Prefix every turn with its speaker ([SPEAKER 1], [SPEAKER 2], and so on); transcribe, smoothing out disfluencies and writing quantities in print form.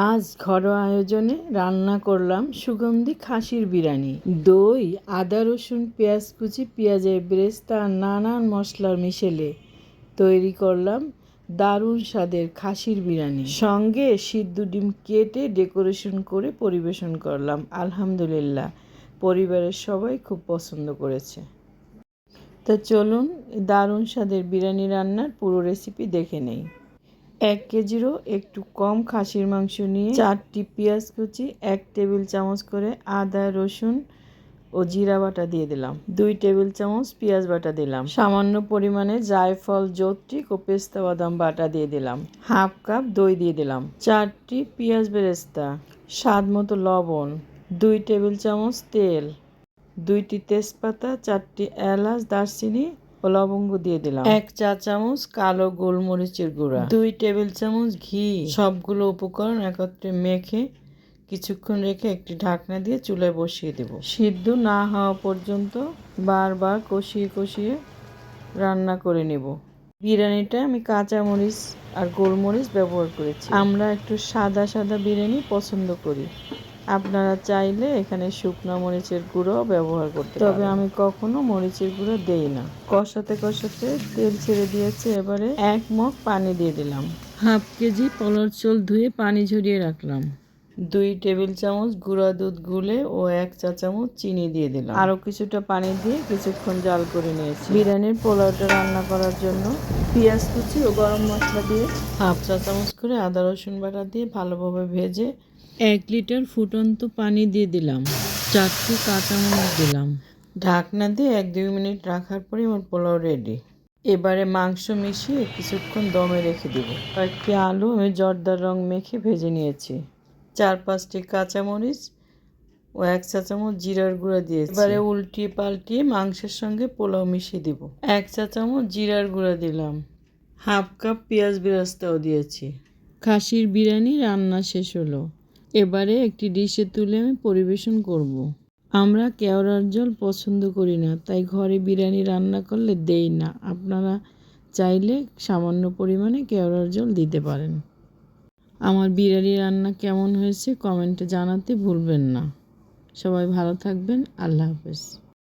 [SPEAKER 1] আজ ঘরোয়া আয়োজনে রান্না করলাম সুগন্ধি খাসির বিরিয়ানি। দই, আদা, রসুন, পেঁয়াজ কুচি, পেঁয়াজের বেরেস্তা আর নানান মশলার মিশেলে তৈরি করলাম দারুণ স্বাদের খাসির বিরিয়ানি। সঙ্গে সিদ্ধ ডিম কেটে ডেকোরেশন করে পরিবেশন করলাম। আলহামদুলিল্লাহ, পরিবারের সবাই খুব পছন্দ করেছে। তো চলুন দারুণ স্বাদের বিরিয়ানি রান্নার পুরো রেসিপি দেখে নেই। 1 কেজিরও একটু কম খাসির মাংস নিয়ে 4টি পেঁয়াজ কুচি, 1 টেবিল চামচ করে আদা, রসুন ও জিরা বাটা দিয়ে দিলাম, 2 টেবিল চামচ পেঁয়াজ বাটা দিলাম, সামান্য পরিমাণে জায়ফল, জৈত্রিক ও পেস্তা বাদাম বাটা দিয়ে দিলাম, হাফ কাপ দই দিয়ে দিলাম, 4টি পেঁয়াজ বেরেস্তা, স্বাদ মতো লবণ, 2 টেবিল চামচ তেল, 2টি তেজপাতা, 4টি এলাচ, দারচিনি ও লবঙ্গ দিয়ে দিলাম, 1 চা চামচ কালো গোলমরিচের গুঁড়া, 2 টেবিল চামচ ঘি। সবগুলো উপকরণ একত্রে মেখে কিছুক্ষণ রেখে একটি ঢাকনা দিয়ে চুলায় বসিয়ে দেব। সিদ্ধ না হওয়া পর্যন্ত বারবার কষিয়ে কষিয়ে রান্না করে নেব। বিরিয়ানিটা আমি কাঁচা মরিচ আর গোলমরিচ ব্যবহার করেছি। আমরা একটু সাদা সাদা বিরিয়ানি পছন্দ করি। আপনারা চাইলে এখানে শুকনো মরিচের গুঁড়োও ব্যবহার করতে পারেন, তবে আমি কখনো মরিচের গুঁড়ো দেই না। কষাতে কষাতে তেল ছেড়ে দিয়েছে। এবারে 1 মগ পানি দিয়ে দিলাম। হাফ কেজি পলর চাল ধুয়ে পানি ঝরিয়ে রাখলাম। 2 টেবিল চামচ গুঁড়া দুধ গুলে ও 1 চা চামচ চিনি দিয়ে দিলাম। আরও কিছুটা পানি দিয়ে কিছুক্ষণ জাল করে নিয়েছি। বিরিয়ানির পোলাওটা রান্না করার জন্য পেঁয়াজ কুচি ও গরম মশলা দিয়ে হাফ চা চামচ করে আদা রসুন বাটা দিয়ে ভালোভাবে ভেজে 1 লিটার ফুটন্ত পানি দিয়ে দিলাম। 4টি কাঁচামরিচ দিলাম। ঢাকনা দিয়ে 1-2 মিনিট রাখার পরে আমার পোলাও রেডি। এবারে মাংস মিশিয়ে কিছুক্ষণ দমে রেখে দেব। কয়েকটি আলু আমি জর্দার রং মেখে ভেজে নিয়েছি। 4-5টি কাঁচামরিচ ও 1 চা চামচ জিরার গুঁড়া দিয়েছি। এবারে উল্টিয়ে পাল্টিয়ে মাংসের সঙ্গে পোলাও মিশিয়ে দেব। 1 চা চামচ জিরার গুঁড়া দিলাম। হাফ কাপ পেঁয়াজ বেরেস্তাও দিয়েছি। খাসির বিরিয়ানি রান্না শেষ হলো। এবারে একটি ডিশে তুলে আমি পরিবেশন করব। আমরা কেওড়ার জল পছন্দ করি না, তাই ঘরে বিরিয়ানি রান্না করলে দেই না। আপনারা চাইলে সামান্য পরিমাণে কেওড়ার জল দিতে পারেন। আমার বিরিয়ানি রান্না কেমন হয়েছে কমেন্টে জানাতে ভুলবেন না। সবাই ভালো থাকবেন। আল্লাহ হাফেজ।